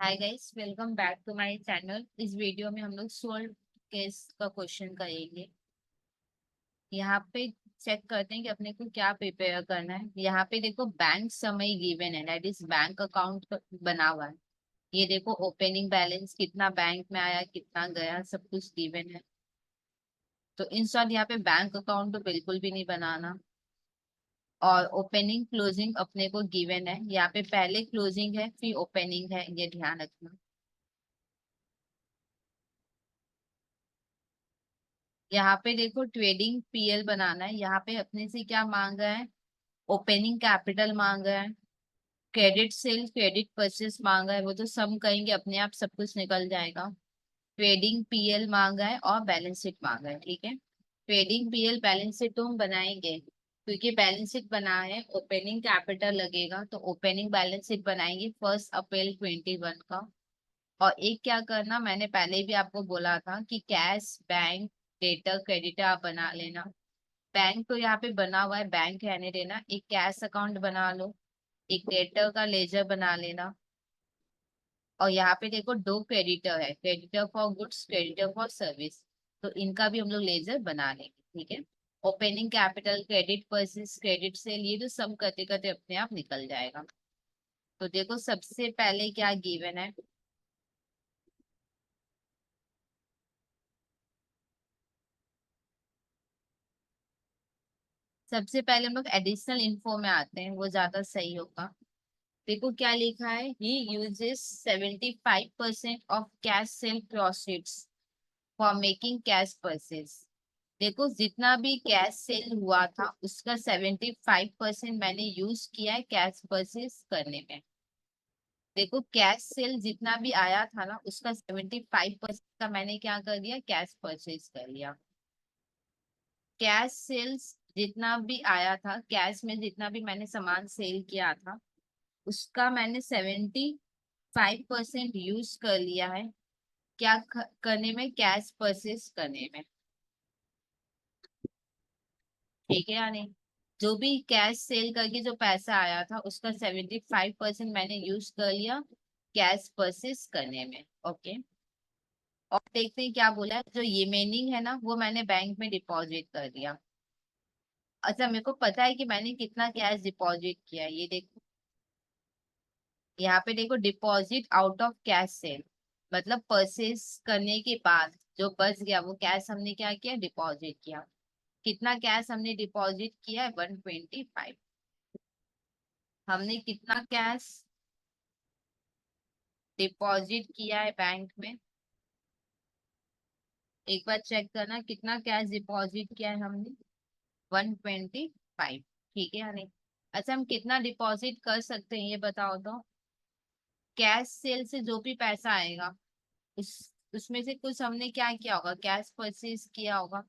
Hi guys, welcome back to my channel. इस video में हम लोग सोल्व केस का क्वेश्चन करेंगे। यहाँ पे चेक करते हैं कि अपने को क्या प्रिपेयर करना है। यहाँ पे देखो बैंक समय गिवन है, दैट इज बैंक अकाउंट बना हुआ है। ये देखो ओपनिंग बैलेंस कितना बैंक में आया, कितना गया, सब कुछ गिवन है। तो इन शॉर्ट यहाँ पे बैंक अकाउंट तो बिल्कुल भी नहीं बनाना। और ओपनिंग क्लोजिंग अपने को गिवन है, यहाँ पे पहले क्लोजिंग है फिर ओपनिंग है, ये ध्यान रखना। यहाँ पे देखो ट्रेडिंग पीएल बनाना है। यहाँ पे अपने से क्या मांगा है? ओपनिंग कैपिटल मांगा है, क्रेडिट सेल, क्रेडिट परचेस मांगा है। वो तो सम करेंगे अपने आप सब कुछ निकल जाएगा। ट्रेडिंग पीएल मांगा है और बैलेंस शीट मांगा है। ठीक है, ट्रेडिंग पीएल बैलेंस शीट तो हम बनाएंगे, क्योंकि बैलेंस शीट बना है, ओपनिंग कैपिटल लगेगा तो ओपनिंग बैलेंस शीट बनाएंगे 1 अप्रैल 2021 का। और एक क्या करना, मैंने पहले भी आपको बोला था कि कैश, बैंक, डेटर, क्रेडिटर आप बना लेना। बैंक तो यहाँ पे बना हुआ है, बैंक रहने देना। एक कैश अकाउंट बना लो, एक डेटर का लेजर बना लेना। और यहाँ पे देखो दो क्रेडिटर है, creditor for goods, creditor for service. तो इनका भी हम लोग लेजर बना लेंगे। ठीक है, opening capital, credit purchase, credit sale, ये तो सम करते करते अपने आप निकल जाएगा। तो देखो सबसे पहले क्या गिवन है। सबसे पहले हम लोग एडिशनल इन्फो में आते हैं, वो ज्यादा सही होगा। देखो क्या लिखा है, he uses 75% of cash cell proceeds for making cash purchase. देखो जितना भी कैश सेल हुआ था उसका 75% मैंने यूज किया है कैश परचेज करने में। देखो कैश सेल जितना भी आया था ना, उसका 75% का मैंने क्या कर दिया, कैश परचेज कर लिया। कैश सेल्स जितना भी आया था, कैश में जितना भी मैंने सामान सेल किया था, उसका मैंने 75% यूज कर लिया है। क्या करने में, कैश परचेस करने में। ठीक है या नहीं? जो भी कैश सेल करके जो पैसा आया था उसका 75% मैंने यूज कर लिया कैश परचेस करने में। ओके, और देखते हैं क्या बोला है। जो रिमेनिंग है ना, वो मैंने बैंक में डिपॉजिट कर दिया। अच्छा, मेरे को पता है कि मैंने कितना कैश डिपॉजिट किया है। ये देखो, यहाँ पे देखो deposit out of cash cell, मतलब परचेस करने के बाद जो बच गया वो कैश हमने क्या किया, डिपॉजिट किया। कितना कैश हमने डिपॉजिट किया है, 125। हमने कितना कैश डिपॉजिट किया है बैंक में, एक बार चेक करना कितना कैश डिपॉजिट किया है हमने, 125। ठीक है या नहीं? अच्छा, हम कितना डिपॉजिट कर सकते हैं ये बताओ तो। कैश सेल से जो भी पैसा आएगा उस उसमें से कुछ हमने क्या किया होगा, कैश परचेज किया होगा।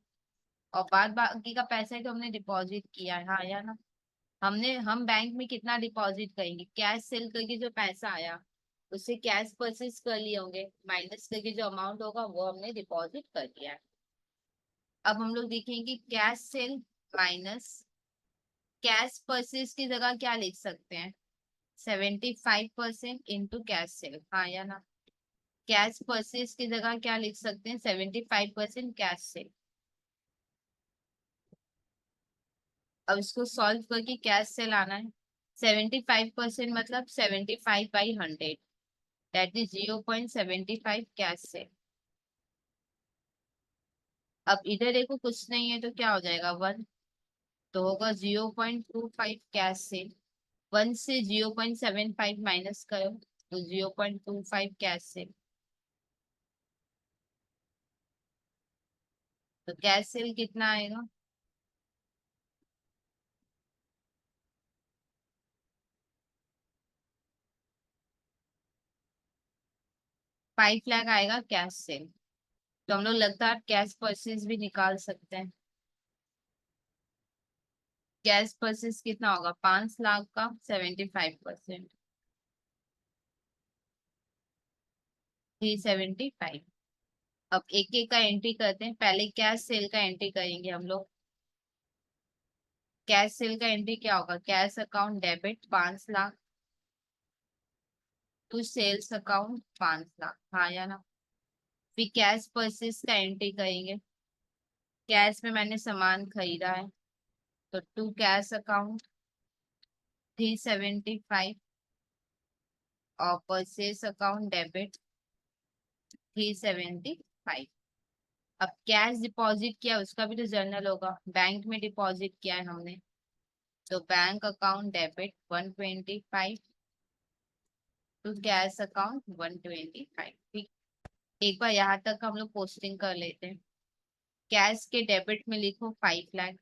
और बाद बाकी का पैसा ही तो हमने डिपॉजिट किया है, हाँ या ना? हम बैंक में कितना डिपॉजिट करेंगे, कैश सेल करके जो पैसा आया उससे कैश परचेज कर लिए होंगे, माइनस करके जो अमाउंट होगा वो हमने डिपॉजिट कर दिया है। अब हम लोग देखेंगे cash cell minus cash purchase की जगह क्या लिख सकते हैं, 75% इंटू कैश सेल, हाँ या ना? कैश परचेज की जगह क्या लिख सकते हैं, 75% कैश सेल। अब इसको सॉल्व करके कैश सेल आना है। 75% मतलब 75/100, दैट इज 0.75 कैश सेल। अब इधर देखो कुछ नहीं है तो क्या हो जाएगा, 1। तो होगा 0.25 कैश सेल। 1 से 0.75 माइनस करो तो 0.25 कैश सेल। तो कैश सेल कितना आएगा, 5 लाख आएगा कैश सेल। तो हम लोग लगता है कैश परचेज भी निकाल सकते हैं। कैश परचेज कितना होगा, 5 लाख का 75%, 375। अब एक एक का एंट्री करते हैं, पहले कैश सेल का एंट्री करेंगे हम लोग। कैश सेल का एंट्री क्या होगा, cash account debit 5 lakh, to sales account 5 lakh, हाँ या ना। फिर कैश परचेज का एंट्री करेंगे। कैश में मैंने सामान खरीदा है, तो टू कैश अकाउंट 375, और परचेज अकाउंट डेबिट 375। अब कैश डिपॉजिट किया उसका भी तो जर्नल होगा, बैंक में डिपॉजिट किया है हमने, तो bank account debit 125 to cash account 125। ठीक। एक बार यहाँ तक हम लोग पोस्टिंग कर लेते हैं। कैश के डेबिट में लिखो 5 लाख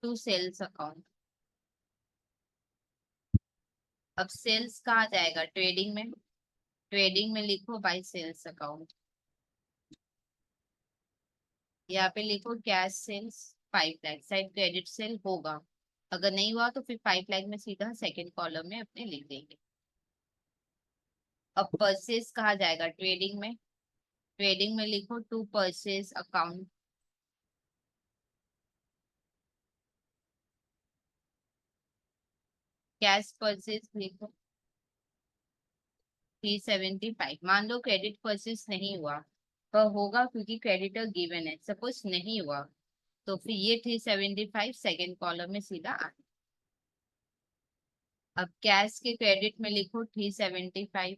टू सेल्स अकाउंट। अब सेल्स कहाँ जाएगा, ट्रेडिंग में। ट्रेडिंग में लिखो बाई सेल्स अकाउंट। यहाँ पे लिखो कैश सेल्स 5 लाख, शायद क्रेडिट सेल होगा। अगर नहीं हुआ तो फिर 5 लाख में सीधा सेकंड कॉलम में अपने लिख देंगे। अब परचेज कहाँ जाएगा, ट्रेडिंग में। ट्रेडिंग में लिखो to purchase account. Cash purchase लिखो 375। मान लो क्रेडिट परचेज नहीं हुआ, पर होगा क्योंकि क्रेडिटर गिवन है, सपोज नहीं हुआ, तो फिर ये 375 सेकेंड कॉलम में सीधा आ। अब कैश के क्रेडिट में लिखो 375।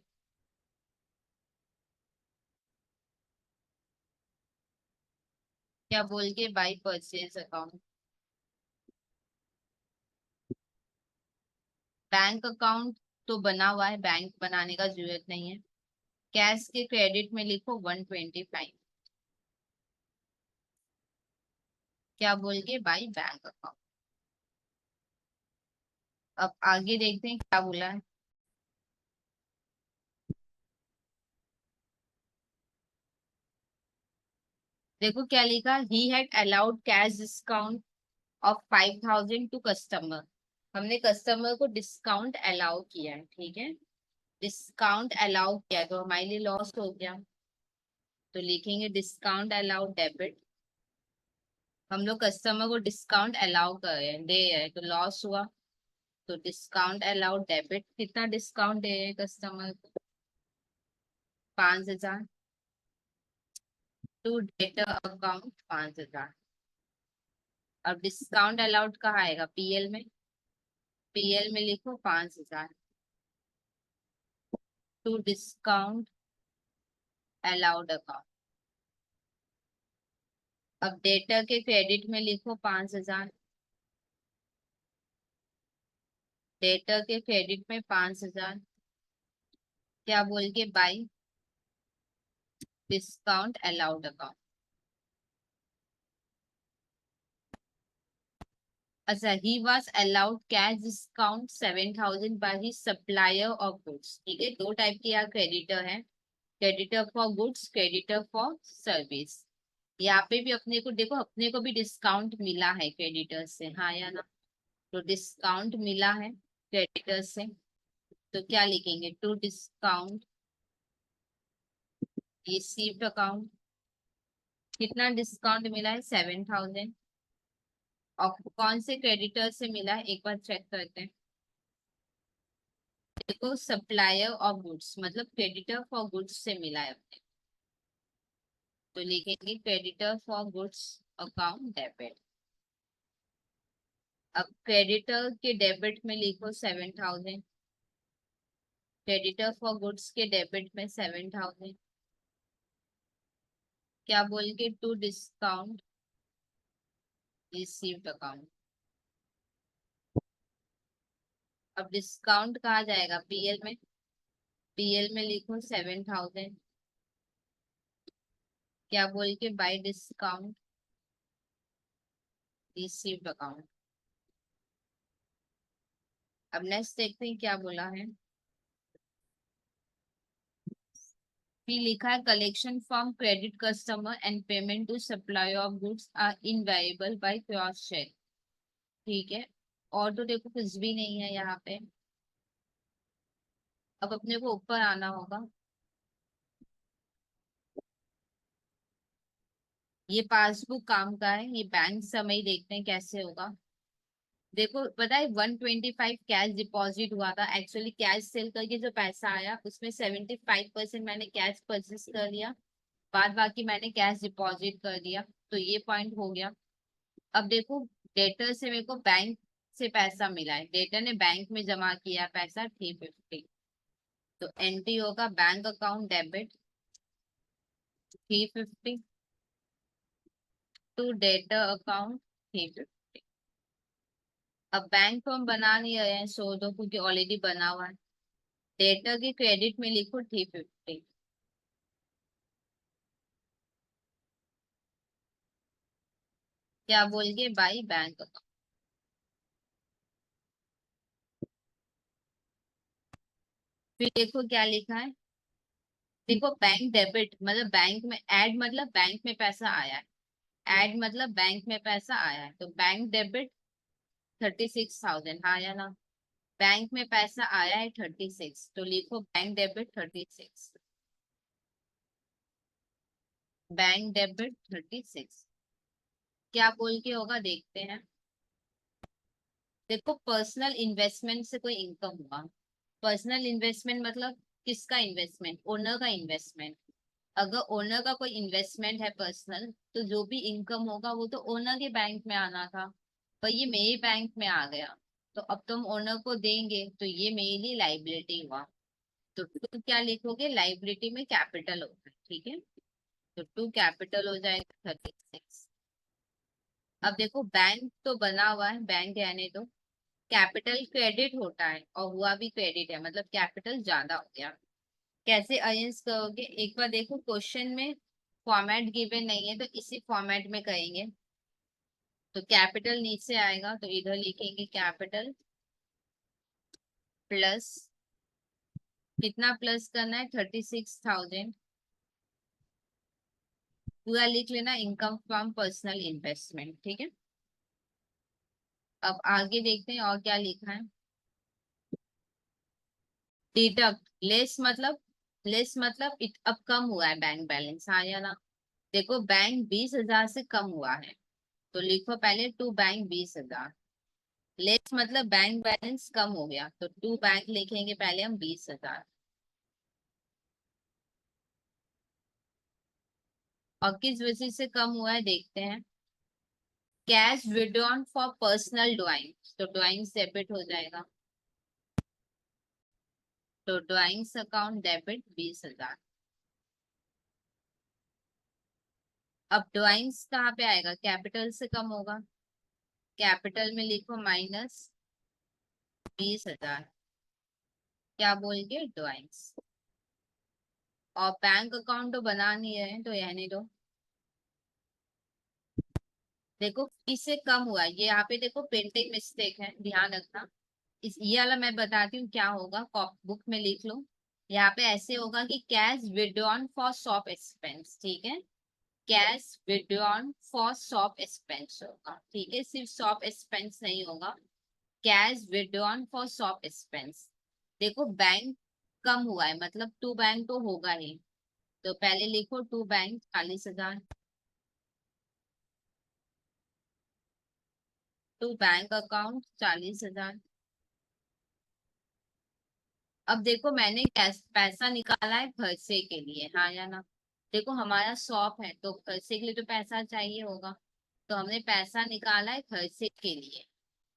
क्या बोल के, by purchase account. Bank account तो बना हुआ है, बैंक बनाने का जरूरत नहीं है। कैश के क्रेडिट में लिखो 125। क्या बोल के, बाई बैंक अकाउंट। अब आगे देखते हैं क्या बोला है। देखो क्या लिखा, he had allowed cash discount of 5,000 to customer. हमने कस्टमर को डिस्काउंट अलाउ किया है, ठीक है। डिस्काउंट अलाउ किया तो हमारे लिए लॉस हो गया, तो लिखेंगे डिस्काउंट अलाउ डेबिट। हम लोग कस्टमर को डिस्काउंट अलाउ कर रहे हैं, दे रहे हैं, तो लॉस हुआ, तो डिस्काउंट अलाउ डेबिट। कितना डिस्काउंट दे रहे हैं कस्टमर को, 5,000 टू डेटर अकाउंट 5,000। अब डिस्काउंट अलाउड कहाँ आएगा, पीएल में। पीएल में लिखो 5,000 टू डिस्काउंट अलाउड अकाउंट। अब डेटर के क्रेडिट में लिखो 5,000। डेटर के क्रेडिट में 5,000। क्या बोल के, बाई डिस्काउंट अलाउड अकाउंट। अच्छा, he was allowed cash discount 7,000 by his supplier of goods. ठीक है, दो टाइप के यहाँ क्रेडिटर है, creditor for goods, creditor for service. यहाँ पे भी अपने को देखो, अपने को भी डिस्काउंट मिला है क्रेडिटर से, हाँ या ना। तो डिस्काउंट मिला है क्रेडिटर से, तो क्या लिखेंगे, टू डिस्काउंट रिसीव्ड अकाउंट। कितना डिस्काउंट मिला है, 7,000। और कौन से क्रेडिटर से मिला है, एक बार चेक करते हैं। देखो, सप्लायर ऑफ गुड्स मतलब क्रेडिटर फॉर गुड्स से मिला है अपने, तो लिखेंगे creditor for goods account debit. अब क्रेडिटर के डेबिट में लिखो 7,000, क्रेडिटर फॉर गुड्स के डेबिट में 7,000। क्या बोल के, टू डिस्काउंट रिसीव्ड अकाउंट। अब डिस्काउंट कहाँ जाएगा, पीएल में। पीएल में लिखो 7,000। क्या बोल के, बाय डिस्काउंट रिसीव्ड अकाउंट। अब नेक्स्ट देखते हैं क्या बोला है। भी लिखा है, collection from credit customer and payment to supply of goods are invariable by cross cheque. ठीक है, और तो देखो कुछ भी नहीं है यहाँ पे। अब अपने को ऊपर आना होगा। ये पासबुक काम का है, ये बैंक समय देखते हैं कैसे होगा। देखो पता है 125 कैश डिपॉजिट हुआ था, एक्चुअली कैश सेल करके जो पैसा आया उसमें 75% मैंने कैश परचेस कर लिया, बाद बाकी मैंने कैश डिपॉजिट कर दिया। तो ये पॉइंट हो गया। अब देखो डेटर से मेरे को बैंक से पैसा मिला है, डेटर ने बैंक में जमा किया पैसा 350। तो एंट्री होगा bank account debit 350 to debtor account 350। अब बैंक तो हम बना नहीं रहे हैं सो दो क्योंकि ऑलरेडी बना हुआ है। डेटर के क्रेडिट में लिखो 350। क्या बोल के बाई बैंक अकाउंट। फिर देखो क्या लिखा है, देखो बैंक डेबिट मतलब बैंक में ऐड मतलब बैंक में पैसा आया है, ऐड मतलब बैंक में पैसा आया है, तो बैंक डेबिट 36,000, हाँ या ना। बैंक में पैसा आया है 36, तो लिखो बैंक डेबिट 36। बैंक डेबिट 36 क्या बोल के होगा देखते हैं। देखो पर्सनल इन्वेस्टमेंट से कोई इनकम हुआ, पर्सनल इन्वेस्टमेंट मतलब किसका इन्वेस्टमेंट, ओनर का इन्वेस्टमेंट। अगर ओनर का कोई इन्वेस्टमेंट है पर्सनल तो जो भी इनकम होगा वो तो ओनर के बैंक में आना था, पर ये मेरे बैंक में आ गया, तो अब तुम ओनर को देंगे तो ये मेरे लिए लाइबिलिटी हुआ। तो टू क्या लिखोगे, लाइबिलिटी में कैपिटल होगा, ठीक है। तो टू कैपिटल हो जाएगा 36। अब देखो बैंक तो बना हुआ है, बैंक रहने दो। कैपिटल क्रेडिट होता है और हुआ भी क्रेडिट है, मतलब कैपिटल ज्यादा हो गया। कैसे अरेंज करोगे एक बार देखो, क्वेश्चन में फॉर्मेट गिवन नहीं है तो इसी फॉर्मेट में करेंगे। तो कैपिटल नीचे आएगा तो इधर लिखेंगे कैपिटल प्लस, कितना प्लस करना है 36,000, पूरा लिख लेना इनकम फ्रॉम पर्सनल इन्वेस्टमेंट, ठीक है। अब आगे देखते हैं और क्या लिखा है। डिडक्ट लेस मतलब, लेस मतलब अब कम हुआ है बैंक बैलेंस, हाँ या ना। देखो बैंक 20,000 से कम हुआ है, तो लिखो पहले टू बैंक 20,000। लेस मतलब बैंक बैलेंस कम हो गया, तो टू बैंक लिखेंगे पहले हम 20,000। और किस वजह से कम हुआ है देखते हैं। Cash withdrawn for personal drawing, तो ड्राइंग डेबिट हो जाएगा, तो ड्राइंग्स अकाउंट डेबिट 20,000। अब ड्राइंग्स कहाँ पे आएगा, कैपिटल से कम होगा, कैपिटल में लिखो माइनस 20,000, क्या बोल के ड्राइंग्स। और बैंक अकाउंट तो बना नहीं रहे तो रहने दो। देखो इससे कम हुआ है, ये यहाँ पे देखो प्रिंटिंग मिस्टेक है, ध्यान रखना। इस ये वाला मैं बताती हूँ क्या होगा, बुक में लिख लो। यहाँ पे ऐसे होगा कि cash withdrawn for shop expense, ठीक है। Cash withdrawn for shop expense होगा, ठीक है, सिर्फ शॉप एक्सपेंस नहीं होगा, cash withdrawn for shop expense. देखो बैंक कम हुआ है मतलब टू बैंक तो होगा ही, तो पहले लिखो to bank 40,000, to bank account 40,000। अब देखो मैंने पैसा निकाला है खर्चे के लिए, हाँ या ना। देखो हमारा शॉप है तो खर्चे के लिए तो पैसा चाहिए होगा, तो हमने पैसा निकाला है खर्चे के लिए।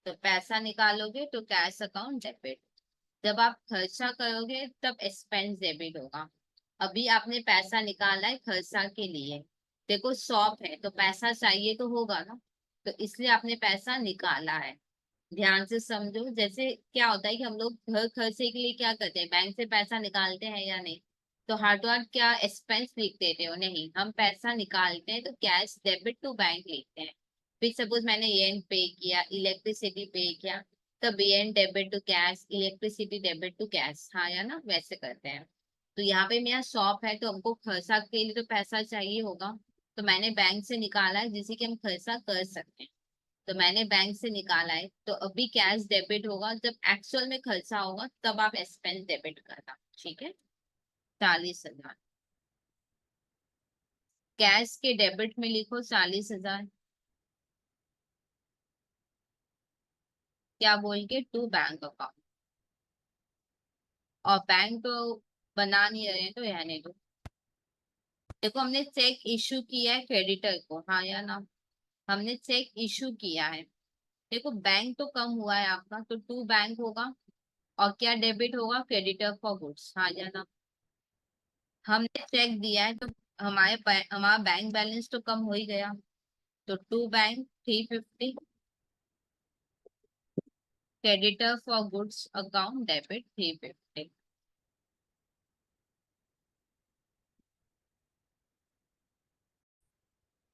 तो पैसा निकालोगे तो कैश अकाउंट डेबिट, जब आप खर्चा करोगे तब एक्सपेंस डेबिट होगा। अभी आपने पैसा निकाला है खर्चा के लिए, देखो शॉप है तो पैसा चाहिए तो होगा ना, तो इसलिए आपने पैसा निकाला है। ध्यान से समझो, जैसे क्या होता है कि हम लोग घर खर्चे के लिए क्या करते हैं, बैंक से पैसा निकालते हैं या नहीं। तो हाथ तो हाथ क्या एक्सपेंस लिख देते हो, नहीं हम पैसा निकालते हैं तो कैश डेबिट टू बैंक लिखते हैं। फिर सपोज मैंने रेंट पे किया, इलेक्ट्रिसिटी पे किया, तब rent debit to cash, electricity debit to cash, हाँ या ना वैसे करते हैं। तो यहाँ पे मेरा शॉप है तो हमको खर्चा के लिए तो पैसा चाहिए होगा, तो मैंने बैंक से निकाला है जिससे कि हम खर्चा कर सकते हैं। तो मैंने बैंक से निकाला है तो अभी कैश डेबिट होगा, जब एक्चुअल में खर्चा होगा तब आप एक्सपेंस डेबिट करना, ठीक है। 40,000 कैश के डेबिट में लिखो 40,000। क्या बोल के, टू बैंक अकाउंट। और बैंक तो बना नहीं रहे हैं तो यह नहीं दो। देखो हमने चेक इशू किया है क्रेडिटर को, हाँ या ना। हमने चेक इशू किया है। देखो बैंक तो कम हुआ है आपका, तो टू बैंक होगा। और क्या डेबिट होगा, क्रेडिटर फॉर गुड्स, हाँ या ना। हमने चेक दिया है तो हमारा बैंक बैलेंस तो कम हो ही गया। तो to bank 350, creditor for goods account debit 350।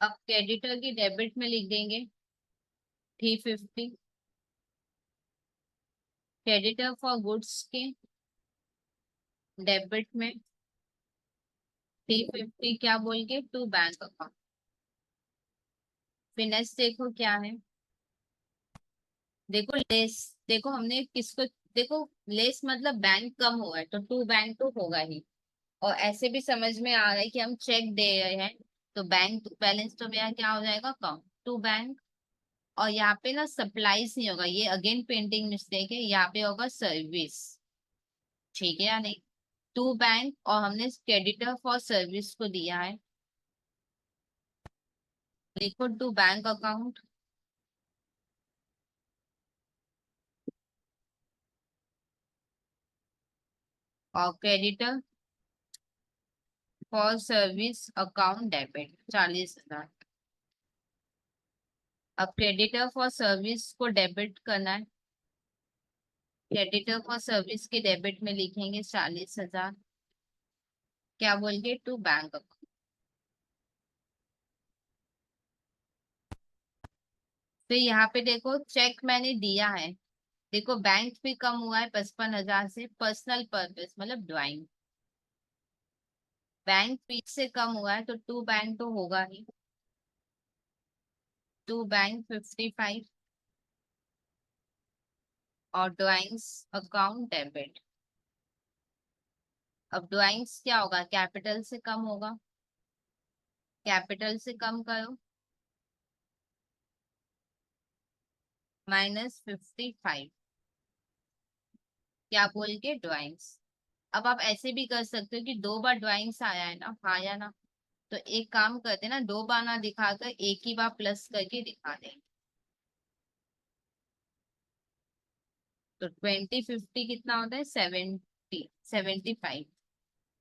अब क्रेडिटर की डेबिट में लिख देंगे 350, क्रेडिटर फॉर गुड्स के डेबिट में 350, क्या बोल के, टू बैंक अकाउंट। फिनेस देखो क्या है। देखो लेस, देखो हमने किसको, देखो लेस मतलब बैंक कम हुआ है तो टू बैंक तो होगा ही। और ऐसे भी समझ में आ रहा है कि हम चेक दे रहे हैं, तो बैंक बैलेंस तो मेरा क्या हो जाएगा, कम, टू बैंक। और यहाँ पे ना सप्लाईज नहीं होगा, ये अगेन पेंटिंग मिस्टेक है, यहाँ पे होगा सर्विस। ठीक है या नहीं। टू बैंक और हमने क्रेडिटर फॉर सर्विस को दिया है, लिखो टू बैंक अकाउंट। और creditor for service account debit 40,000। अब क्रेडिटर फॉर सर्विस को डेबिट करना है, क्रेडिटर फॉर सर्विस के डेबिट में लिखेंगे 40,000, क्या बोलिए, टू बैंक अकाउंट। फिर यहाँ पे देखो चेक मैंने दिया है। देखो बैंक भी कम हुआ है 55,000 से, पर्सनल पर्पस मतलब ड्राइंग। बैंक फीस से कम हुआ है तो टू बैंक तो होगा ही, टू बैंक 55, और ड्राइंग्स अकाउंट डेबिट। अब ड्राइंग्स क्या होगा, कैपिटल से कम होगा, कैपिटल से कम करो, -55, क्या बोल के, ड्राइंग्स। अब आप ऐसे भी कर सकते हो कि दो बार ड्राइंग्स आया है ना, हाँ या ना। तो एक काम करते हैं ना, दो बार ना दिखाकर एक ही बार प्लस करके दिखा दें। तो 2050 कितना होता है, 75।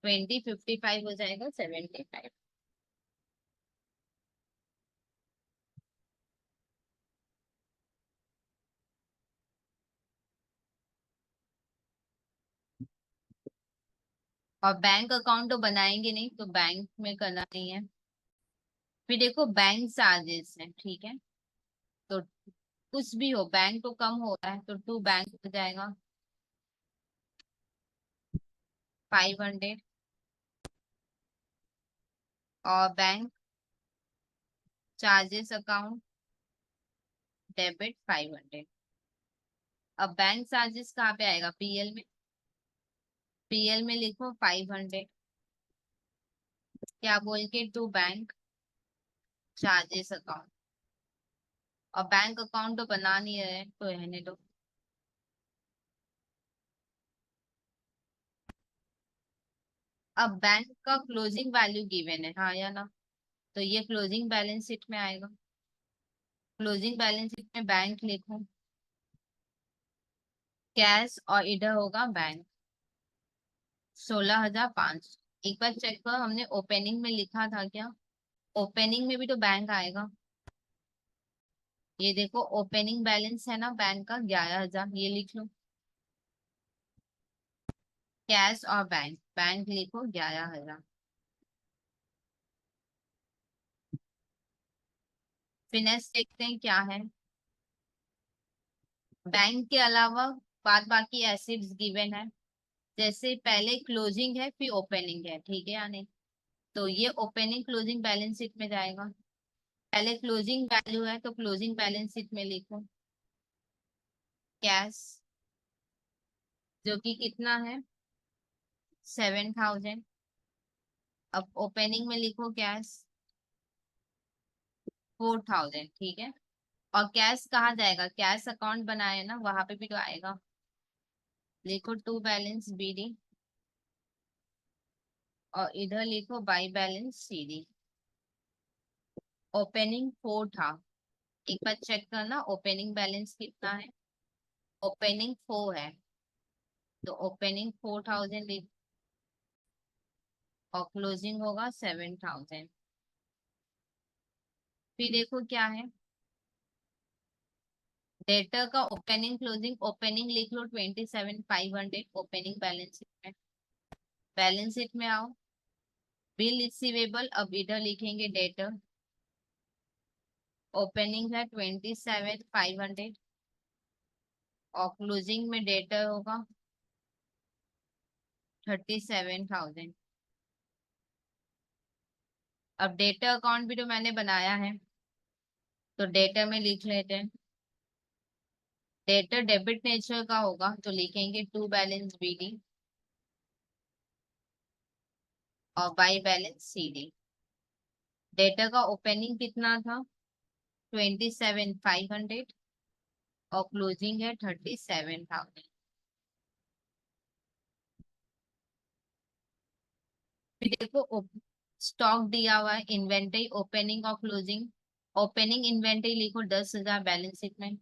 2055 हो जाएगा 75। और बैंक अकाउंट तो बनाएंगे नहीं, तो बैंक में करना नहीं है। फिर देखो बैंक चार्जेस है, ठीक है। तो कुछ भी हो, बैंक तो कम हो रहा है तो टू बैंक हो जाएगा 500। और बैंक चार्जेस अकाउंट डेबिट 500। अब बैंक चार्जेस कहाँ पे आएगा, पीएल में। पीएल में लिखो 500, क्या बोल के, टू बैंक चार्जेस अकाउंट। और बैंक अकाउंट तो बना नहीं है तो रहने दो। अब बैंक का क्लोजिंग वैल्यू गिवन है, हाँ या ना। तो ये क्लोजिंग बैलेंस शीट में आएगा। क्लोजिंग बैलेंस शीट में बैंक लिखो, कैश, और इधर होगा बैंक 16,500। एक बार चेक करो हमने ओपनिंग में लिखा था क्या, ओपनिंग में भी तो बैंक आएगा। ये देखो ओपनिंग बैलेंस है ना बैंक का 11,000, ये लिख लो। कैश और बैंक, बैंक लिखो 11,000। फिनेस देखते हैं क्या है। बैंक के अलावा बाद बाकी एसेट्स गिवन है। जैसे पहले क्लोजिंग है फिर ओपनिंग है, ठीक है या नहीं। तो ये ओपनिंग क्लोजिंग बैलेंस शीट में जाएगा। पहले क्लोजिंग वैल्यू है तो क्लोजिंग बैलेंस शीट में लिखो कैश, जो कि कितना है, 7,000। अब ओपनिंग में लिखो कैश 4,000, ठीक है। और कैश कहाँ जाएगा, कैश अकाउंट बनाए ना, वहां पे भी तो आएगा। लिखो टू बैलेंस बीडी, और इधर लिखो बाई बैलेंस सीडी। ओपनिंग 4 था, एक बार चेक करना ओपनिंग बैलेंस कितना है। ओपनिंग 4 है, तो ओपनिंग 4000 लिख, और क्लोजिंग होगा 7000। फिर देखो क्या है, डेटर का ओपनिंग क्लोजिंग, ओपनिंग लिख लो 27,500 ओपनिंग बैलेंस शीट में। बैलेंस शीट में आओ, बिल रिसीवेबल, अब इधर लिखेंगे डेटर। ओपनिंग है 27,500, और क्लोजिंग में डेटर होगा 37,000। अब डेटर अकाउंट भी तो मैंने बनाया है, तो डेटर में लिख लेते हैं। डेटर डेबिट नेचर का होगा, तो लिखेंगे टू बैलेंस बीडी, और बाई बैलेंस सीडी। डेटर का ओपनिंग कितना था, 27,500, और क्लोजिंग है 37,000। फिर देखो स्टॉक दिया हुआ है, इन्वेंटरी ओपनिंग और क्लोजिंग। ओपनिंग इन्वेंटरी लिखो 10,000 बैलेंस शीट में।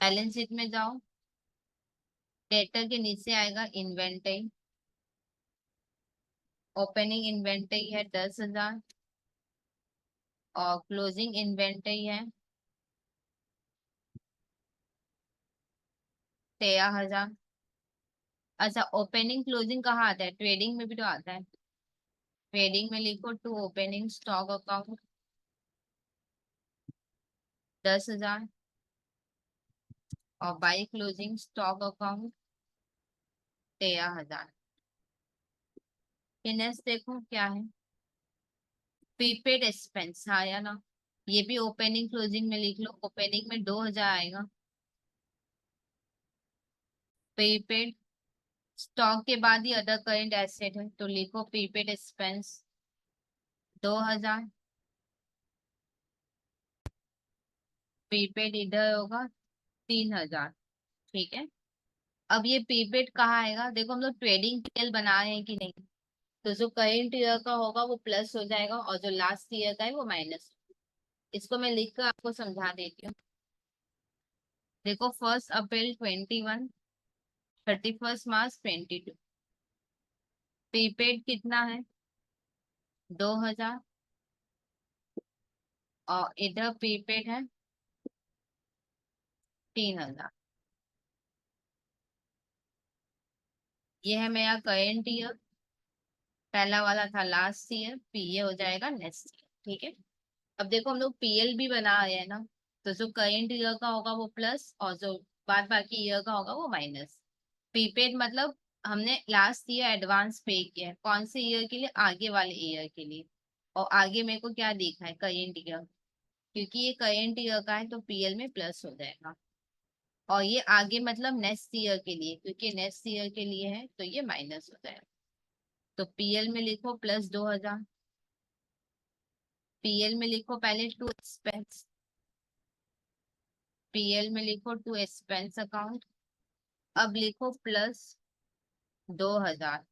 बैलेंस शीट में जाओ, डेटर के नीचे आएगा इन्वेंटरी। ओपनिंग इन्वेंटरी है 10,000, और क्लोजिंग इन्वेंटरी है 13,000। अच्छा, ओपनिंग क्लोजिंग कहाँ आता है, ट्रेडिंग में भी तो आता है। ट्रेडिंग में लिखो टू ओपनिंग स्टॉक अकाउंट 10,000, और बाई क्लोजिंग स्टॉक अकाउंट 13,000। फिर नेक्स्ट देखो क्या है, प्रीपेड एक्सपेंस, हाँ या ना, ये भी ओपनिंग क्लोजिंग में लिख लो। ओपनिंग में 2,000 आएगा। प्रीपेड स्टॉक के बाद ही अदर करेंट एसेट है, तो लिखो प्रीपेड एक्सपेंस 2,000। प्रीपेड इधर होगा 3,000। ठीक है, अब ये प्रीपेड कहाँ आएगा, देखो हम लोग ट्रेडिंग पीएल बना रहे हैं कि नहीं। तो जो करंट ईयर का होगा वो प्लस हो जाएगा, और जो लास्ट ईयर का है वो माइनस। इसको मैं लिख कर आपको समझा देती हूँ। देखो 1 अप्रैल 21, 31 मार्च 22, प्रीपेड कितना है 2,000, और इधर प्रीपेड है 3,000। ये है मेरा करंट ईयर, पहला वाला था लास्ट ईयर, ये हो जाएगा नेक्स्ट ईयर। ठीक है, अब देखो हम लोग पीएल भी बना रहे हैं ना, तो जो करंट ईयर का होगा वो प्लस, और जो बाद बाकी ईयर का होगा वो माइनस। प्रीपेड मतलब हमने लास्ट ईयर एडवांस पे किया है, कौन से ईयर के लिए, आगे वाले ईयर के लिए। और आगे मेरे को क्या देखा है, करंट ईयर, क्योंकि ये करंट ईयर का है तो पीएल में प्लस हो जाएगा। और ये आगे मतलब नेक्स्ट ईयर के लिए, क्योंकि नेक्स्ट ईयर के लिए है तो ये माइनस हो जाएगा। तो पीएल में लिखो प्लस 2,000। पीएल में लिखो पहले टू एक्सपेंस, पीएल में लिखो टू एक्सपेंस अकाउंट। अब लिखो प्लस 2,000,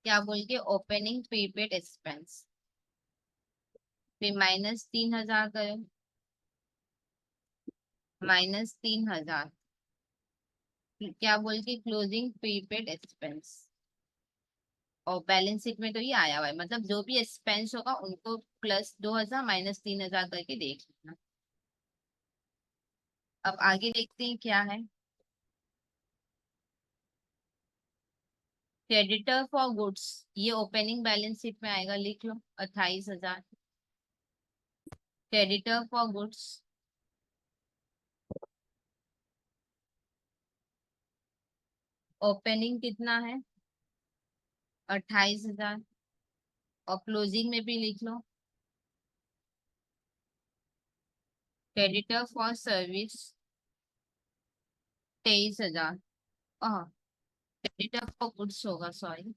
क्या बोल के, ओपनिंग प्रीपेड एक्सपेंस। फिर -3,000 करो, -3,000, क्या बोल के, क्लोजिंग प्रीपेड एक्सपेंस। और बैलेंस शीट में तो ये आया हुआ है, मतलब जो भी एक्सपेंस होगा उनको +2,000 -3,000 करके देख लेना। अब आगे देखते हैं क्या है, क्रेडिटर फॉर गुड्स, ये ओपनिंग बैलेंस शीट में आएगा, लिख लो 28,000। क्रेडिटर फॉर गुड्स, ओपनिंग कितना है 28,000, और क्लोजिंग में भी लिख लो। क्रेडिटर फॉर सर्विस 23,000, हाँ, क्रेडिटर फॉर गुड्स होगा, सॉरी।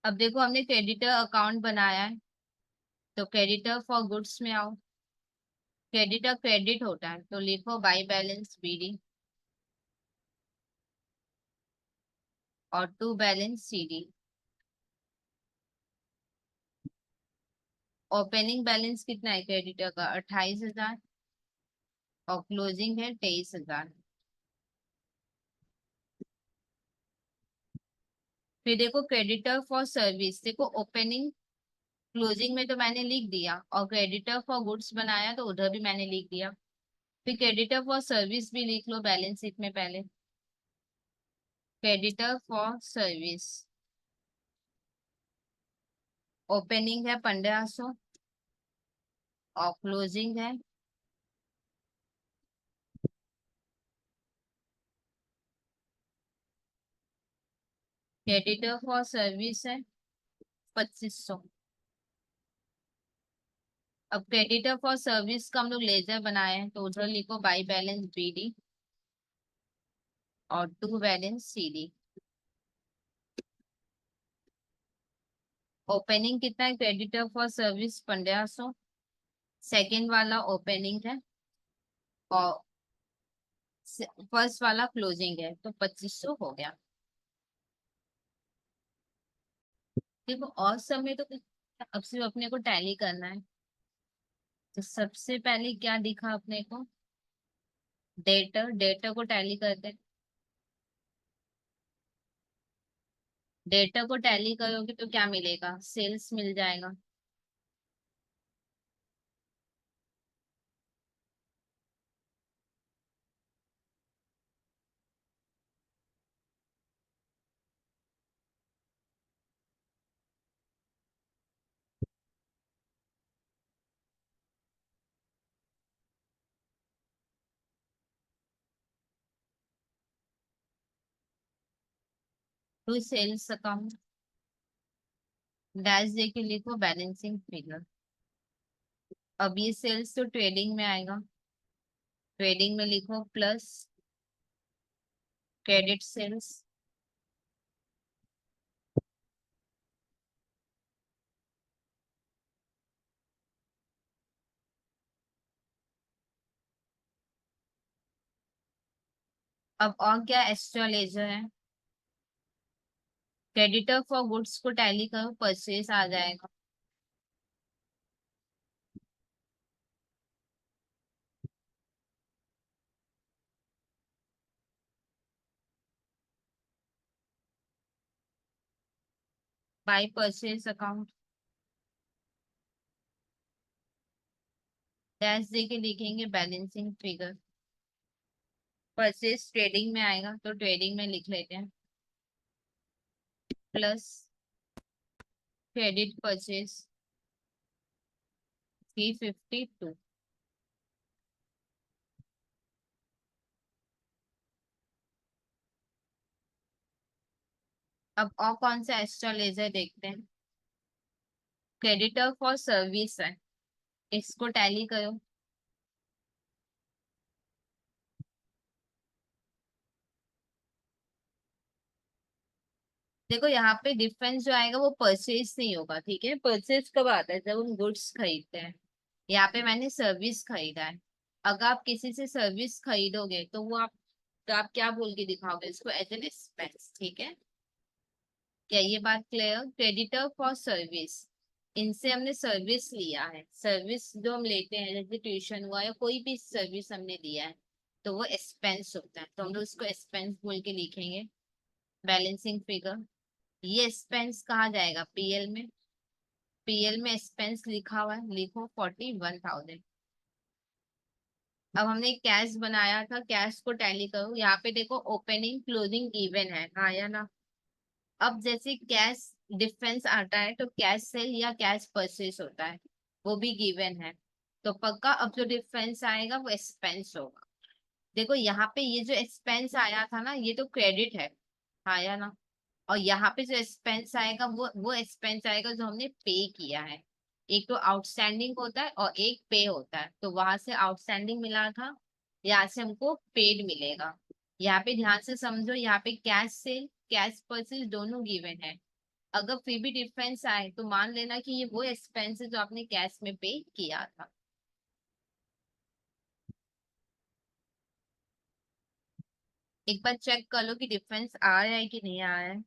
अब देखो हमने क्रेडिटर अकाउंट बनाया है, तो क्रेडिटर फॉर गुड्स में आओ। क्रेडिटर क्रेडिट होता है तो लिखो बाई बैलेंस बीडी और to balance CD. Opening balance कितना है क्रेडिटर का? 28,000 और क्लोजिंग है 23,000। फिर देखो क्रेडिटर फॉर सर्विस, देखो ओपनिंग क्लोजिंग में तो मैंने लिख दिया, और क्रेडिटर फॉर गुड्स बनाया तो उधर भी मैंने लिख दिया। फिर क्रेडिटर फॉर सर्विस भी लिख लो बैलेंस शीट में पहले। क्रेडिटर फॉर सर्विस ओपनिंग है 1,500 और क्लोजिंग है, क्रेडिटर फॉर सर्विस है 2,500। अब क्रेडिटर फॉर सर्विस का हम लोग लेजर बनाए हैं तो उधर लिखो बाई बैलेंस बीडी और टू बैलेंस सीडी। ओपनिंग कितना है क्रेडिटर फॉर सर्विस? 1,500। सेकेंड वाला ओपनिंग है और फर्स्ट वाला क्लोजिंग है, तो 2,500 हो गया। देखो और सब में तो अब सिर्फ अपने को टैली करना है। तो सबसे पहले क्या दिखा अपने को? डेटर, डेटर को टैली करते हैं। डेटर को टैली करोगे तो क्या मिलेगा? सेल्स मिल जाएगा। तो सेल्स अकाउंट डैश दे के लिखो बैलेंसिंग फिगर। अब ये सेल्स तो ट्रेडिंग में आएगा, ट्रेडिंग में लिखो प्लस क्रेडिट सेल्स। अब और क्या एक्स्ट्रा लेजर है? क्रेडिटर फॉर गुड्स को टैली करो, परचेस आ जाएगा। बाय परचेस अकाउंट डैश दे के लिखेंगे बैलेंसिंग फिगर। परचेस ट्रेडिंग में आएगा तो ट्रेडिंग में लिख लेते हैं प्लस क्रेडिट परचेस 352। अब और कौन सा एक्स्ट्रा लेजर देखते हैं? क्रेडिटर फॉर सर्विस है, इसको टैली करो। देखो यहाँ पे डिफरेंस जो आएगा वो परचेज नहीं होगा, ठीक है? परचेज कब आता है? जब हम गुड्स खरीदते हैं। यहाँ पे मैंने सर्विस खरीदा है। अगर आप किसी से सर्विस खरीदोगे तो वो आप, तो आप क्या बोल के दिखाओगे इसको? एज एन एक्सपेंस, ठीक है? क्या ये बात क्लियर? क्रेडिटर फॉर सर्विस, इनसे हमने सर्विस लिया है, सर्विस जो हम लेते हैं जैसे ट्यूशन हुआ या कोई भी सर्विस हमने दिया है तो वो एक्सपेंस होता है, तो हम लोग उसको एक्सपेंस बोल के लिखेंगे बैलेंसिंग फिगर। ये एक्सपेंस कहाँ जाएगा? पीएल में। पीएल में एक्सपेंस लिखा हुआ है, लिखो 41,000। अब हमने कैश बनाया था, कैश को टैली करो। यहाँ पे देखो ओपनिंग क्लोजिंग इवन है, हाँ या ना? अब जैसे कैश डिफरेंस आता है तो कैश सेल या कैश परचेस होता है, वो भी गिवन है। तो पक्का अब जो डिफरेंस आएगा वो एक्सपेंस होगा। देखो यहाँ पे ये जो एक्सपेंस आया था ना, ये तो क्रेडिट है, हाँ या ना? और यहाँ पे जो एक्सपेंस आएगा वो एक्सपेंस आएगा जो हमने पे किया है। एक तो आउटस्टैंडिंग होता है और एक पे होता है, तो वहां से आउटस्टैंडिंग मिला था, यहाँ से हमको पेड मिलेगा। यहाँ पे ध्यान से समझो, यहाँ पे कैश सेल कैश परचेज दोनों गिवन है। अगर फिर भी डिफरेंस आए तो मान लेना कि ये वो एक्सपेंस है जो आपने कैश में पे किया था। एक बार चेक कर लो कि डिफरेंस आ रहा है कि नहीं आ रहा है।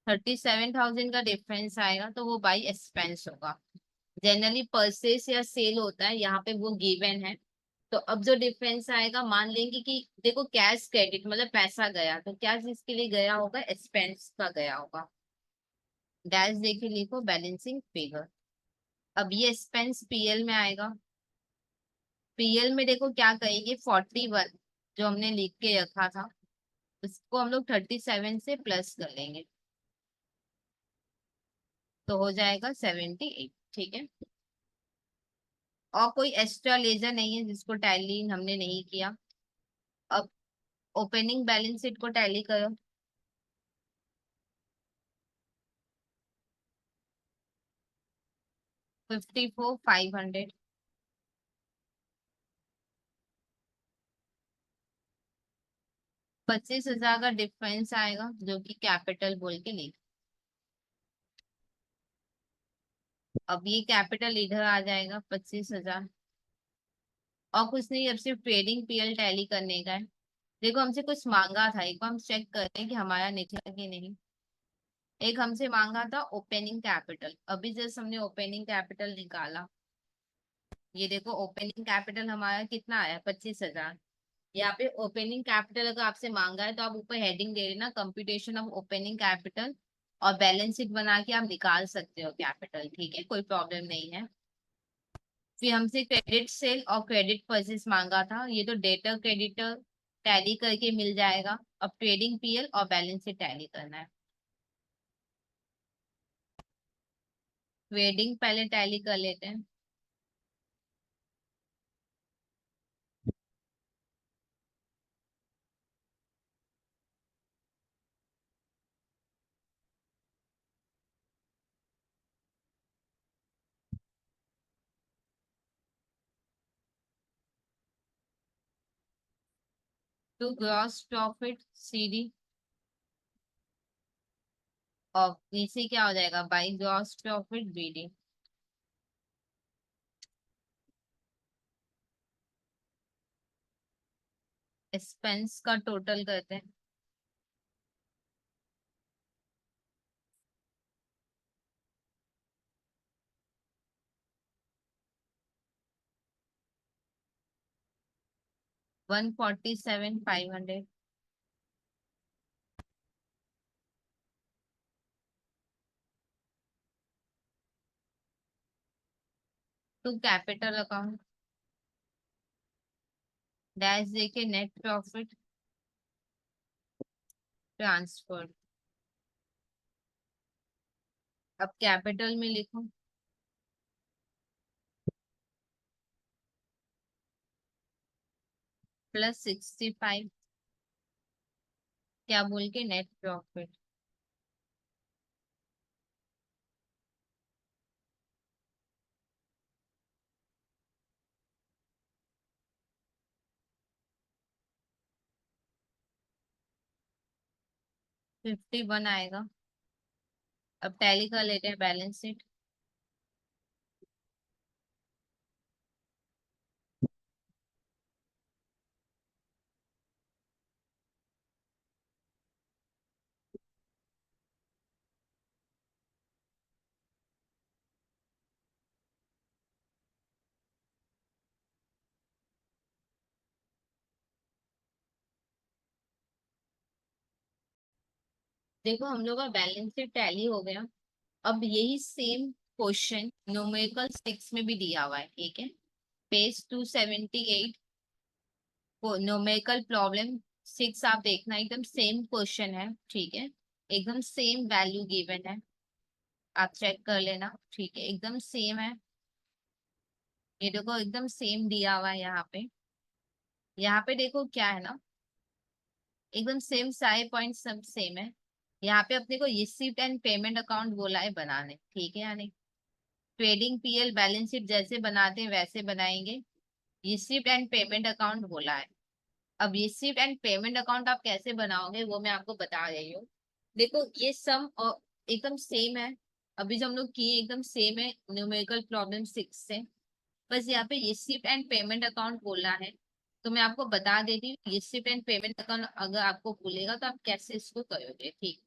37,000 का डिफरेंस आएगा तो वो बाई एक्सपेंस होगा। जनरली परचेस या सेल होता है, यहाँ पे वो गिवन है। तो अब जो डिफरेंस आएगा, मान लेंगे कि देखो कैश क्रेडिट मतलब पैसा गया, तो क्या जिसके लिए गया होगा, एक्सपेंस का गया होगा। डैश देके लिखो बैलेंसिंग फिगर। अब ये एक्सपेंस पीएल में आएगा। पीएल में देखो क्या कहेंगे, 41 जो हमने लिख के रखा था उसको हम लोग 37 से प्लस कर लेंगे, तो हो जाएगा 78। ठीक है। और कोई एक्स्ट्रा लेजर नहीं है जिसको टैली हमने नहीं किया। अब ओपनिंग बैलेंस शीट को टैली करो। 54,500। 25,000 का डिफरेंस आएगा जो कि कैपिटल बोल के लिख। अब ये कैपिटल इधर आ जाएगा 25,000। और कुछ नहीं, अब सिर्फ ट्रेडिंग पीएल टैली करने का है। देखो हमसे कुछ मांगा था, एक बार हम चेक करते हैं कि हमारा निकला कि नहीं। एक हमसे मांगा था ओपनिंग कैपिटल, अभी जस्ट हमने ओपनिंग कैपिटल निकाला। ये देखो ओपनिंग कैपिटल हमारा कितना आया, 25,000। यहाँ पे ओपनिंग कैपिटल अगर आपसे मांगा है तो आप ऊपर हेडिंग दे देना कंप्यूटेशन ऑफ ओपनिंग कैपिटल, और बैलेंस शीट बना के आप निकाल सकते हो कैपिटल। ठीक है, कोई प्रॉब्लम नहीं है। फिर हमसे क्रेडिट सेल और क्रेडिट परचेस मांगा था, ये तो डेटर क्रेडिटर टैली करके मिल जाएगा। अब ट्रेडिंग पीएल और बैलेंस शीट टैली करना है। ट्रेडिंग पहले टैली कर लेते हैं। तो ग्रॉस प्रॉफिट सीडी, और नीचे क्या हो जाएगा, by gross profit BD. Expense का टोटल करते हैं। 147,500। टू कैपिटल अकाउंट, डैश देके नेट प्रॉफिट ट्रांसफर। अब कैपिटल में लिखो +65, क्या बोल के नेट प्रॉफिट। 51 आएगा। अब टैली कर लेते हैं बैलेंस शीट। देखो हम लोग का बैलेंस शीट टैली हो गया। अब यही सेम क्वेश्चन न्यूमेरिकल 6 में भी दिया हुआ है। ठीक है, पेज 278, न्यूमेरिकल प्रॉब्लम 6 आप देखना, एकदम सेम क्वेश्चन है। ठीक है, एकदम सेम वैल्यू गिवन है, आप चेक कर लेना। ठीक है, एकदम सेम है। ये देखो एकदम सेम दिया हुआ है यहाँ पे। यहाँ पे देखो क्या है ना, एकदम सेम सारे पॉइंट सब सेम है। यहाँ पे अपने को रिसीप्ट एंड पेमेंट अकाउंट बोला है बनाने। ठीक है, यानी ट्रेडिंग पीएल बैलेंस शीट जैसे बनाते हैं वैसे बनाएंगे। रिसिप्ट एंड पेमेंट अकाउंट बोला है। अब रिसिप्ट एंड पेमेंट अकाउंट आप कैसे बनाओगे वो मैं आपको बता रही हूँ। देखो ये सम और एकदम सेम है। अभी जो हम लोग किए एकदम सेम है न्यूमेरिकल प्रॉब्लम 6 से। बस यहाँ पे रिसिप्ट एंड पेमेंट अकाउंट बोलना है। तो मैं आपको बता देती हूँ रिसिप्ट एंड पेमेंट अकाउंट अगर आपको भूलेगा तो आप कैसे इसको करोगे। ठीक।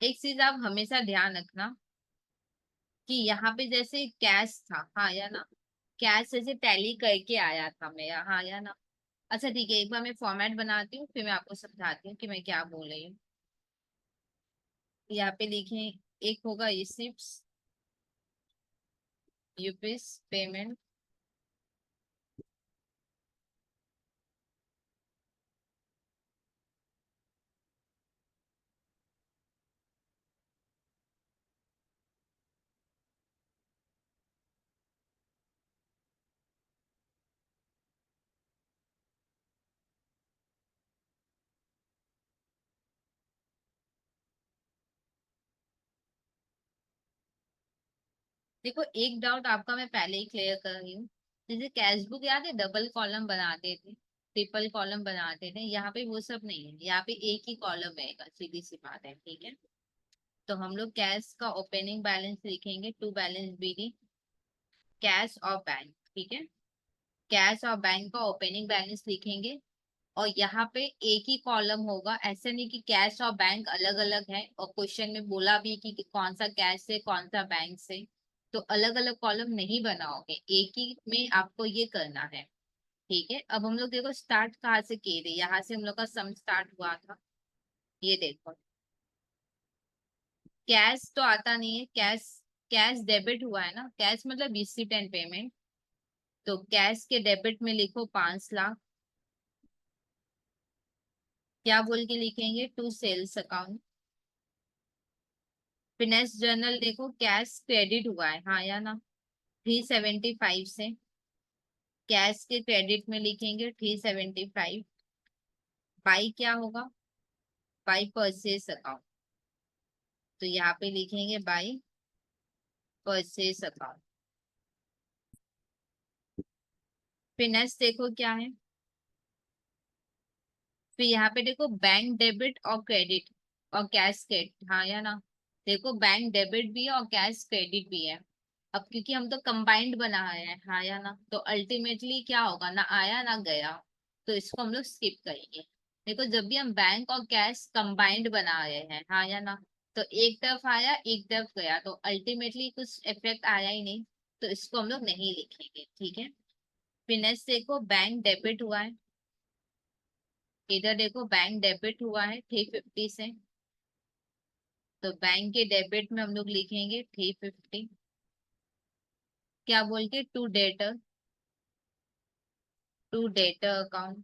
एक चीज आप हमेशा ध्यान रखना कि यहाँ पे जैसे कैश था, हाँ या ना, कैश जैसे टैली करके आया था मेरा, हाँ या ना। अच्छा ठीक है, एक बार मैं फॉर्मेट बनाती हूँ फिर मैं आपको समझाती हूँ कि मैं क्या बोल रही हूँ। यहाँ पे लिखें, एक होगा रिसिप्ट, यूपीस पेमेंट। देखो एक डाउट आपका मैं पहले ही क्लियर कर रही हूँ। जैसे कैश बुक याद है डबल कॉलम बनाते थे, ट्रिपल कॉलम बनाते थे, यहाँ पे वो सब नहीं है, यहाँ पे एक ही कॉलम रहेगा, सीधी सी बात है। ठीक है। तो हम लोग कैश का ओपनिंग बैलेंस लिखेंगे, टू बैलेंस बीडी, कैश और बैंक। ठीक है। कैश और बैंक का ओपनिंग बैलेंस लिखेंगे। और यहाँ पे एक ही कॉलम होगा, ऐसा नहीं कि कैश और बैंक अलग अलग है और क्वेश्चन में बोला भी कि कौन सा कैश से कौन सा बैंक से। तो अलग अलग कॉलम नहीं बनाओगे, एक ही में आपको ये करना है। ठीक है। अब हम लोग देखो स्टार्ट कहाँ से किए थे, यहाँ से हम लोग का सम स्टार्ट हुआ था। ये देखो कैश तो आता नहीं है, कैश कैश डेबिट हुआ है ना, कैश मतलब रिसीट एंड पेमेंट। तो कैश के डेबिट में लिखो 5 लाख। क्या बोल के लिखेंगे, to sales account. Finance journal देखो कैश क्रेडिट हुआ है, हाँ या ना, 375 से। कैश के क्रेडिट में लिखेंगे 375। बाई क्या होगा, बाई परचेस अकाउंट। तो यहाँ पे लिखेंगे बाई परचेस अकाउंट। फिनेंस देखो क्या है, फिर यहाँ पे देखो बैंक डेबिट और क्रेडिट और कैश क्रेडिट, हाँ या ना। देखो बैंक डेबिट भी है और कैश क्रेडिट भी है। अब क्योंकि हम तो कंबाइंड बना रहे हैं, हाँ या ना, तो अल्टीमेटली क्या होगा, ना आया ना गया। तो इसको हम लोग स्किप करेंगे। देखो जब भी हम बैंक और कैश कंबाइंड बना रहे हैं, हाँ या ना, तो एक तरफ आया एक तरफ गया तो अल्टीमेटली कुछ इफेक्ट आया ही नहीं। तो इसको हम लोग नहीं लिखेंगे। ठीक है। फिनेंस देखो बैंक डेबिट हुआ है, इधर देखो बैंक डेबिट हुआ है 350 से। तो बैंक के डेबिट में हम लोग लिखेंगे 350। क्या बोल के, टू डेटर अकाउंट।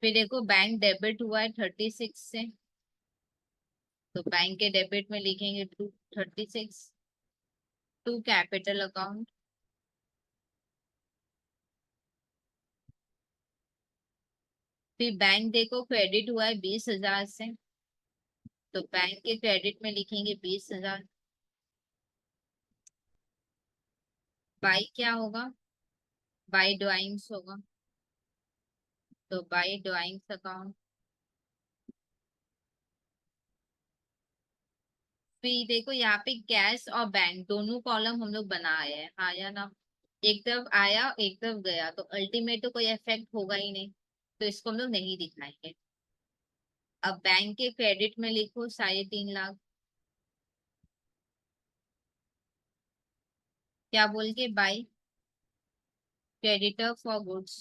फिर देखो बैंक डेबिट हुआ है 36 से। तो बैंक के डेबिट में लिखेंगे 236, टू कैपिटल अकाउंट। फिर बैंक देखो क्रेडिट हुआ है 20,000 से। तो बैंक के क्रेडिट में लिखेंगे 20,000। बाई क्या होगा, बाई ड्राइंग्स होगा। तो बाई ड्राइंग्स अकाउंट। फिर देखो यहाँ पे कैश और बैंक दोनों कॉलम हम लोग बनाए हैं, हाँ या ना। एक तरफ आया एक तरफ गया तो अल्टीमेट तो कोई इफेक्ट होगा ही नहीं। तो इसको हम लोग नहीं दिखाएंगे। अब बैंक के क्रेडिट में लिखो 3.5 लाख। क्या बोल के, बाई क्रेडिटर फॉर गुड्स।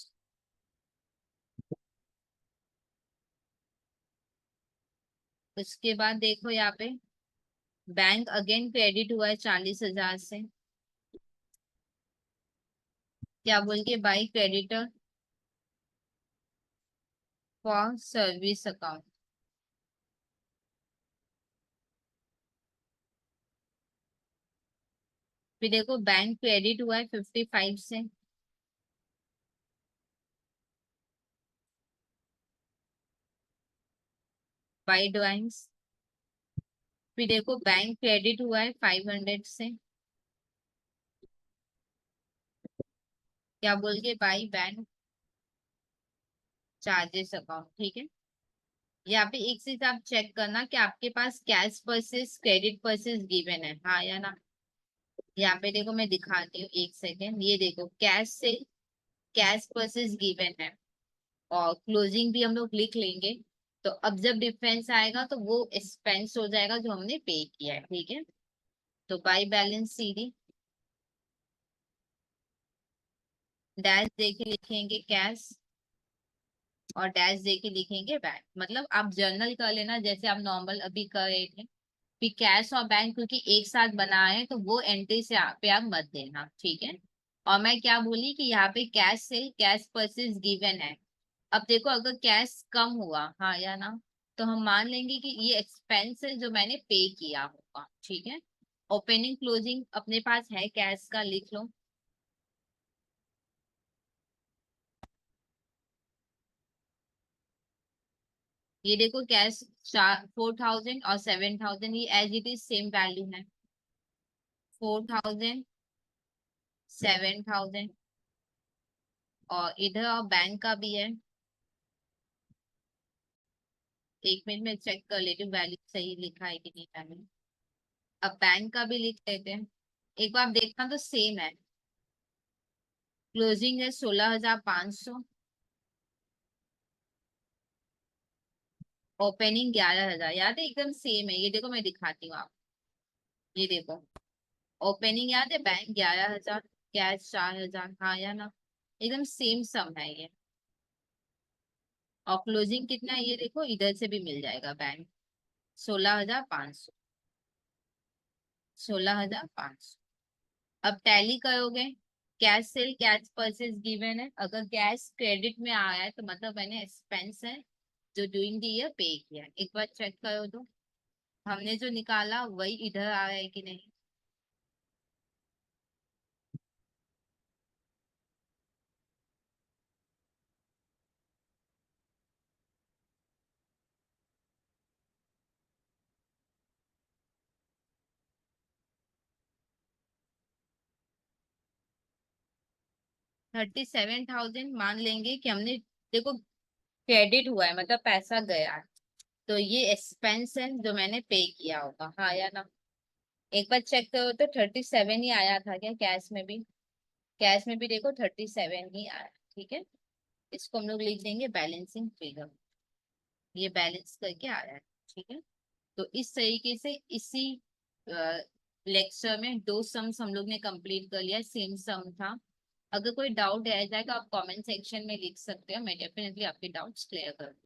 उसके बाद देखो यहाँ पे बैंक अगेन क्रेडिट हुआ है 40,000 से। क्या बोल के, by creditor for service account. फिर देखो बैंक क्रेडिट हुआ है 55 से। By drawings. फिर देखो बैंक क्रेडिट हुआ है 500 से। क्या बोल के, बाई बैंक चार्जेस अकाउंट, ठीक है। यहाँ पे एक चीज आप चेक करना कि आपके पास cash purchase credit purchase given है, हाँ या ना। यहाँ पे देखो मैं दिखाती हूँ, एक सेकेंड, ये देखो कैश से कैश परचेस गिवन है, और क्लोजिंग भी हम लोग लिख लेंगे। तो अब जब डिफरेंस आएगा तो वो एक्सपेंस हो जाएगा जो हमने पे किया है, ठीक है। तो बाई बैलेंस सीडी डैश दे के लिखेंगे कैश, और डैश दे के लिखेंगे बैंक। मतलब आप जर्नल कर लेना जैसे आप नॉर्मल अभी कर रहे थे। फिर कैश और बैंक क्योंकि एक साथ बना है तो वो एंट्री से पे आप मत देना, ठीक है। और मैं क्या बोली कि यहाँ पे कैश से कैश परचेज गिवन है। अब देखो अगर कैश कम हुआ, हाँ या ना, तो हम मान लेंगे कि ये एक्सपेंस है जो मैंने पे किया होगा, ठीक है। ओपनिंग क्लोजिंग अपने पास है कैश का, लिख लो। ये देखो कैश 4000 और 7000, ये as it is same value है। 4000, 7000, और इधर और बैंक का भी है। एक मिनट में चेक कर लेती हूँ वैल्यू सही लिखा है कि नहीं मैंने। अब बैंक का भी लिख लेते हैं, एक बार देखना तो सेम है। क्लोजिंग है 16500, ओपनिंग 11000, याद है एकदम सेम है। ये देखो मैं दिखाती हूँ आप, ये देखो ओपनिंग याद है, बैंक 11000, कैश 4000, हाँ या ना, एकदम सेम सम है ये। और क्लोजिंग कितना है ये देखो, इधर से भी मिल जाएगा बैंक 16500, 16500। अब टैली करोगे, cash cell cash purchase given है, अगर कैश क्रेडिट में आया है तो मतलब मैंने एक्सपेंस है जो ड्यूरिंग द ईयर पे किया है। एक बार चेक करो तो हमने जो निकाला वही इधर आ रहा है कि नहीं। 37,000 मान लेंगे कि हमने, देखो क्रेडिट हुआ है मतलब पैसा गया है, तो ये एक्सपेंस है जो मैंने पे किया होगा, हाँ या ना। एक बार चेक करो तो 37 ही आया था क्या कैश में भी। कैश में भी देखो 37 ही आया, ठीक है। इसको हम लोग लिख देंगे बैलेंसिंग फिगर, ये बैलेंस करके आ रहा है, ठीक है। तो इस तरीके से इसी लेक्चर में दो सम्स हम लोग ने कंप्लीट कर लिया, सेम सम था। अगर कोई डाउट रह जाए तो आप कमेंट सेक्शन में लिख सकते हो, मैं डेफिनेटली आपके डाउट्स क्लियर कर